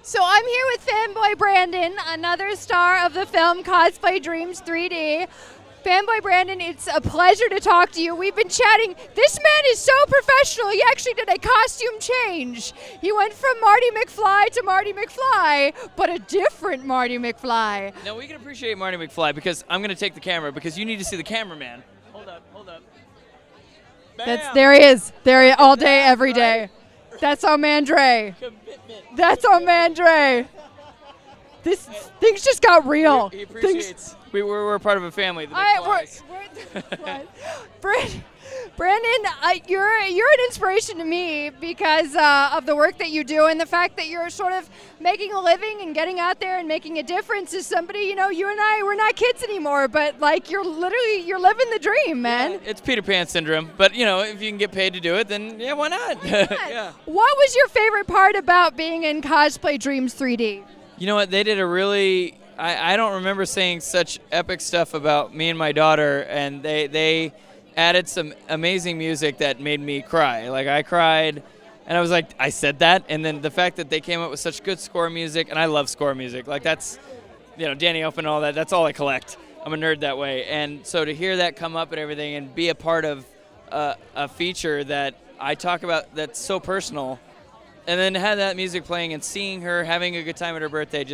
So I'm here with Fanboy Brandon, another star of the film Cosplay Dreams 3D. Fanboy Brandon, it's a pleasure to talk to you. We've been chatting. This man is so professional. He actually did a costume change. He went from Marty McFly to Marty McFly, but a different Marty McFly. Now, we can appreciate Marty McFly because I'm going to take the camera because you need to see the cameraman. Hold up. Bam! There he is. All day, every day. That's our man Dre. Commitment. That's our man Dre. Things just got real. He appreciates. We're part of a family. The Brandon, you're an inspiration to me because of the work that you do and the fact that you're sort of making a living and getting out there and making a difference. As somebody, you and I, we're not kids anymore, but like you're living the dream, man. Yeah, it's Peter Pan syndrome, but if you can get paid to do it, then yeah, why not? Yeah. What was your favorite part about being in Cosplay Dreams 3D? You know what? They did a really. I don't remember saying such epic stuff about me and my daughter, and they added some amazing music that made me cry. Like, I cried, and I was like, I said that, and then the fact that they came up with such good score music, and I love score music. Like, that's, Danny Elfman and all that, that's all I collect. I'm a nerd that way. And so to hear that come up and everything and be a part of a feature that I talk about that's so personal, and then have that music playing and seeing her having a good time at her birthday,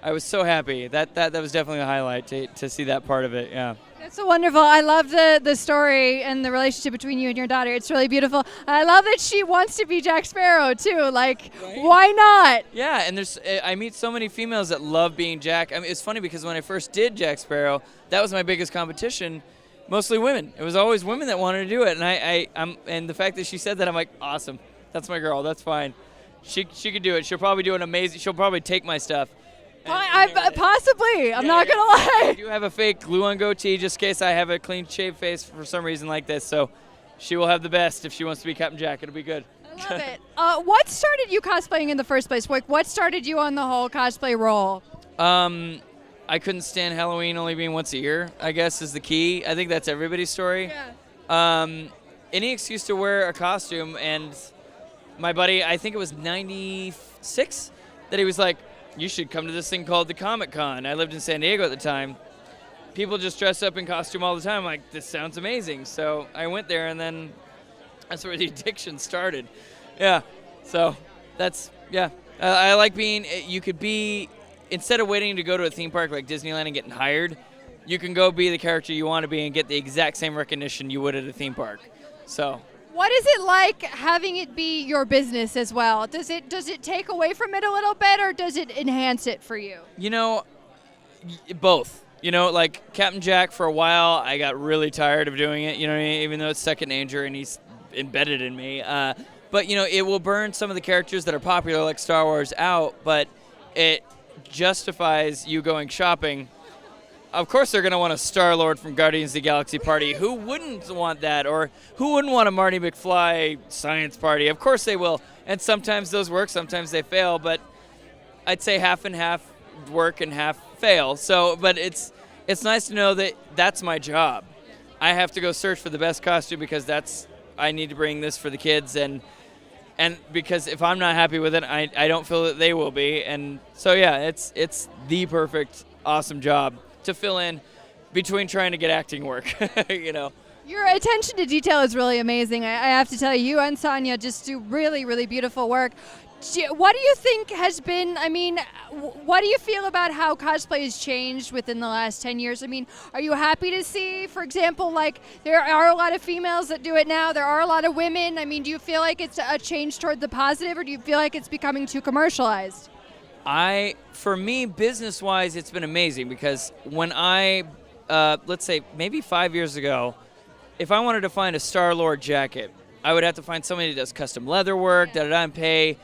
I was so happy. That was definitely a highlight to see that part of it, yeah. That's so wonderful. I love the story and the relationship between you and your daughter. It's really beautiful. I love that she wants to be Jack Sparrow, too. Like, right? Why not? Yeah, and I meet so many females that love being Jack. I mean, it's funny because when I first did Jack Sparrow, that was my biggest competition. Mostly women. It was always women that wanted to do it, and and the fact that she said that, I'm like, awesome. That's my girl. That's fine. She could do it. She'll probably do an amazing. She'll probably take my stuff. Possibly. I'm not going to lie. I do have a fake glue-on goatee just in case I have a clean-shaved face for some reason like this. So she will have the best if she wants to be Captain Jack. It'll be good. I love it. What started you cosplaying in the first place? Like, what started you on the whole cosplay role? I couldn't stand Halloween only being once a year, I guess, is the key. I think that's everybody's story. Yeah. Any excuse to wear a costume, and my buddy, I think it was 96, that he was like, you should come to this thing called the Comic-Con. I lived in San Diego at the time. People just dress up in costume all the time. I'm like, this sounds amazing. So I went there, and then that's where the addiction started. Yeah. So I like being, you could be, instead of waiting to go to a theme park like Disneyland and getting hired, you can go be the character you want to be and get the exact same recognition you would at a theme park. So. What is it like having it be your business as well? Does it take away from it a little bit, or does it enhance it for you? Both. Like Captain Jack, for a while, I got really tired of doing it, even though it's second nature and he's embedded in me. But, it will burn some of the characters that are popular, like Star Wars, out, but it justifies you going shopping. Of course they're going to want a Star-Lord from Guardians of the Galaxy party. Who wouldn't want that? Or who wouldn't want a Marty McFly science party? Of course they will. And sometimes those work, sometimes they fail. But I'd say half and half work and half fail. So, but it's nice to know that that's my job. I have to go search for the best costume because I need to bring this for the kids. And because if I'm not happy with it, I don't feel that they will be. And so, yeah, it's the perfect, awesome job to fill in between trying to get acting work, Your attention to detail is really amazing. I have to tell you and Sonia just do really, really beautiful work. What do you think has been, what do you feel about how cosplay has changed within the last 10 years? Are you happy to see, for example, like there are a lot of females that do it now, there are a lot of women. Do you feel like it's a change toward the positive, or do you feel like it's becoming too commercialized? For me, business-wise, it's been amazing because when let's say maybe 5 years ago, if I wanted to find a Star-Lord jacket, I would have to find somebody that does custom leather work, and pay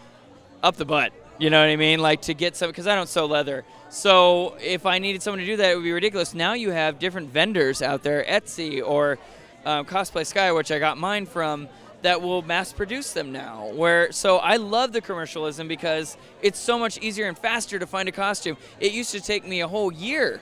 up the butt, you know what I mean? Like to get some, because I don't sew leather. So if I needed someone to do that, it would be ridiculous. Now you have different vendors out there, Etsy or Cosplay Sky, which I got mine from, that will mass produce them now. So I love the commercialism because it's so much easier and faster to find a costume. It used to take me a whole year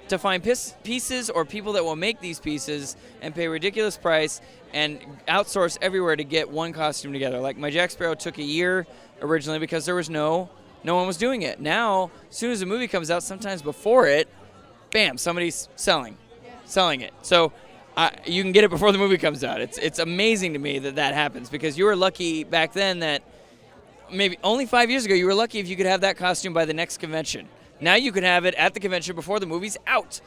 to find pieces or people that will make these pieces and pay a ridiculous price and outsource everywhere to get one costume together. Like my Jack Sparrow took a year originally because there was no no one was doing it. Now, as soon as a movie comes out, sometimes before it, bam, somebody's selling it. So you can get it before the movie comes out. It's amazing to me that happens, because you were lucky back then that maybe only 5 years ago you were lucky if you could have that costume by the next convention. Now you can have it at the convention before the movie's out.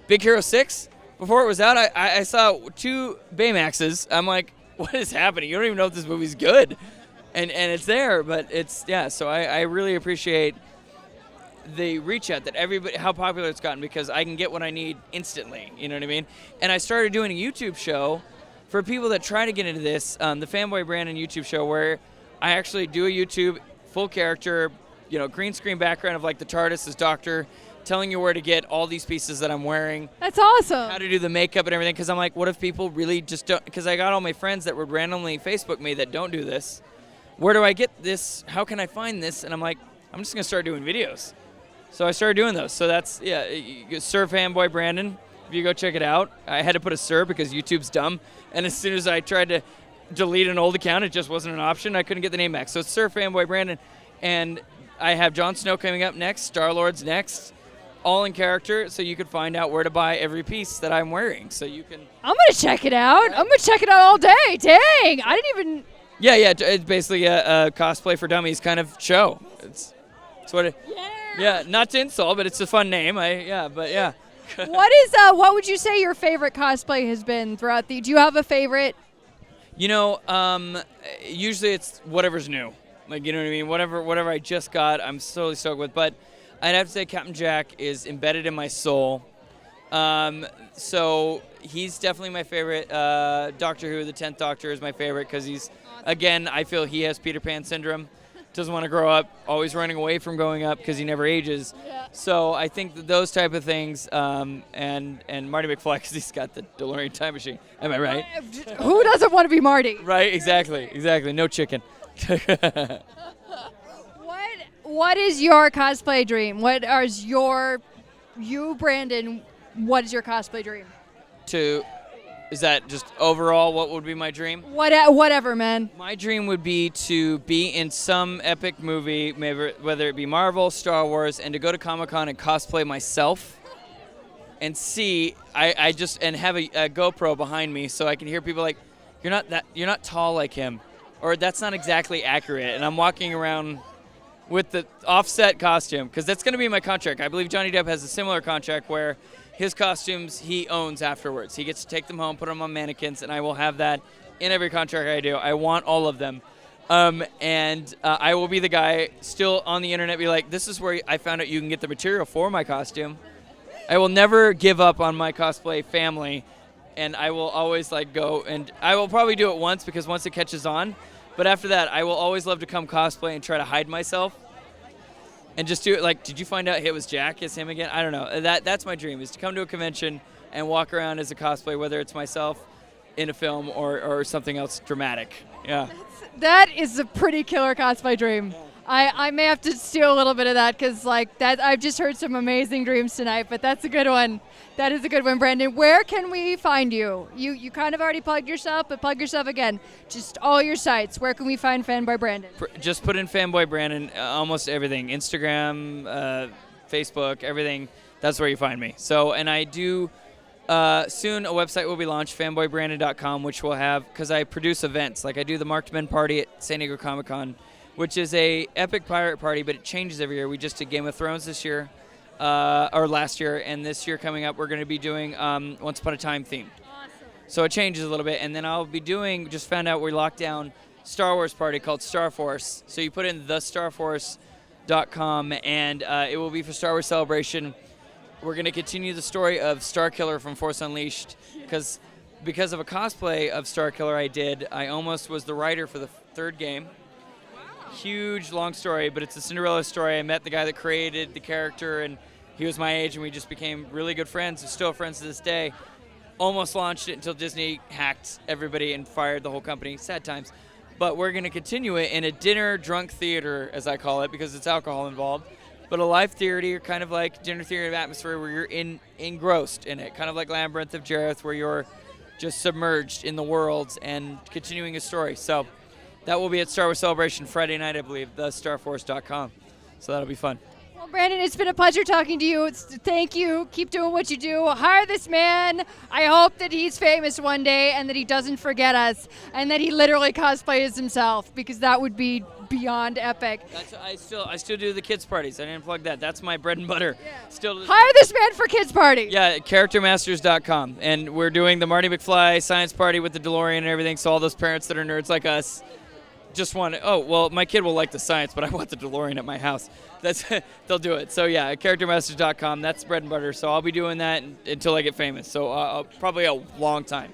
Big Hero 6, before it was out, I saw 2 Baymaxes. I'm like, what is happening? You don't even know if this movie's good. And it's there, but so I really appreciate the reach out that everybody, how popular it's gotten, because I can get what I need instantly, you know what I mean? And I started doing a YouTube show for people that try to get into this, the Fanboy Brandon YouTube show, where I actually do a YouTube full character, green screen background of like the TARDIS as Doctor, telling you where to get all these pieces that I'm wearing. That's awesome. How to do the makeup and everything, because I'm like, what if people really just don't, because I got all my friends that would randomly Facebook me that don't do this. Where do I get this? How can I find this? And I'm like, I'm just going to start doing videos. So I started doing those. So that's, Sir Fanboy Brandon. If you go check it out. I had to put a Sir because YouTube's dumb. And as soon as I tried to delete an old account, it just wasn't an option. I couldn't get the name back. So it's Sir Fanboy Brandon. And I have Jon Snow coming up next, Star-Lord's next, all in character, so you can find out where to buy every piece that I'm wearing. So you can... I'm going to check it out. I'm going to check it out all day. Dang. I didn't even... Yeah, it's basically a cosplay for dummies kind of show. It's what it... Yeah, not to insult, but it's a fun name. What would you say your favorite cosplay has been throughout do you have a favorite? Usually it's whatever's new. Like, you know what I mean? Whatever I just got, I'm totally stoked with. But I'd have to say Captain Jack is embedded in my soul. So he's definitely my favorite. Doctor Who, the 10th Doctor, is my favorite because he's, again, I feel he has Peter Pan syndrome. Doesn't want to grow up, always running away from growing up because he never ages. Yeah. So I think that those type of things, and Marty McFly, because he's got the DeLorean time machine. Am I right? Who doesn't want to be Marty? Right, exactly. No chicken. What is your cosplay dream? Brandon, what is your cosplay dream? Is that just overall what would be my dream? Whatever, man. My dream would be to be in some epic movie, maybe whether it be Marvel, Star Wars, and to go to Comic-Con and cosplay myself and see, and have a GoPro behind me so I can hear people like, you're not tall like him, or that's not exactly accurate, and I'm walking around with the offset costume, because that's going to be my contract. I believe Johnny Depp has a similar contract where his costumes he owns afterwards. He gets to take them home, put them on mannequins, and I will have that in every contract I do. I want all of them. And I will be the guy still on the internet, be like, this is where I found out you can get the material for my costume. I will never give up on my cosplay family, and I will always go, and I will probably do it once, because once it catches on, but after that, I will always love to come cosplay and try to hide myself. And just do it did you find out it was Jack as him again? I don't know. That's my dream, is to come to a convention and walk around as a cosplay, whether it's myself in a film or something else dramatic. Yeah. That is a pretty killer cosplay dream. I may have to steal a little bit of that, because that I've just heard some amazing dreams tonight, but that's a good one. That is a good one, Brandon. Where can we find you? You kind of already plugged yourself, but plug yourself again. Just all your sites. Where can we find Fanboy Brandon? Just put in Fanboy Brandon, almost everything. Instagram, Facebook, everything. That's where you find me. So, and I do, soon a website will be launched, fanboybrandon.com, which will have, because I produce events. I do the Marked Men Party at San Diego Comic-Con, which is a epic pirate party, but it changes every year. We just did Game of Thrones this year, or last year, and this year coming up, we're going to be doing Once Upon a Time themed. Awesome. So it changes a little bit, and then I'll be doing, just found out we locked down Star Wars party called Star Force. So you put in thestarforce.com, and it will be for Star Wars Celebration. We're going to continue the story of Starkiller from Force Unleashed, because of a cosplay of Starkiller I did, I almost was the writer for the third game. Huge, long story, but it's a Cinderella story. I met the guy that created the character, and he was my age, and we just became really good friends. We're still friends to this day. Almost launched it until Disney hacked everybody and fired the whole company. Sad times. But we're going to continue it in a dinner drunk theater, as I call it, because it's alcohol involved. But a live theater, kind of like dinner theater atmosphere, where you're engrossed in it, kind of like Labyrinth of Jareth, where you're just submerged in the worlds and continuing a story. So that will be at Star Wars Celebration Friday night, I believe, thestarforce.com. So that'll be fun. Well, Brandon, it's been a pleasure talking to you. Thank you. Keep doing what you do. Hire this man. I hope that he's famous one day and that he doesn't forget us and that he literally cosplays himself, because that would be beyond epic. I still do the kids parties. I didn't plug that. That's my bread and butter. Yeah. Still. Hire this man for kids party. Yeah, charactermasters.com. And we're doing the Marty McFly science party with the DeLorean and everything. So all those parents that are nerds like us just want to, oh, well, my kid will like the science, but I want the DeLorean at my house. They'll do it. So yeah, charactermasters.com. That's bread and butter. So I'll be doing that until I get famous. So probably a long time.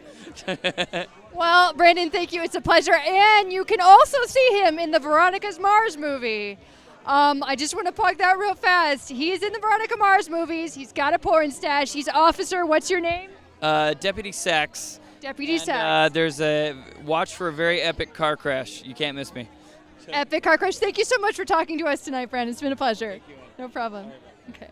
Well, Brandon, thank you. It's a pleasure. And you can also see him in the Veronica's Mars movie. I just want to plug that real fast. He's in the Veronica Mars movies. He's got a porn stash. He's Officer, what's your name? Deputy Sachs. Deputy Sachs. There's a watch for a very epic car crash. You can't miss me. Epic car crash. Thank you so much for talking to us tonight, Brandon. It's been a pleasure. No problem. Okay.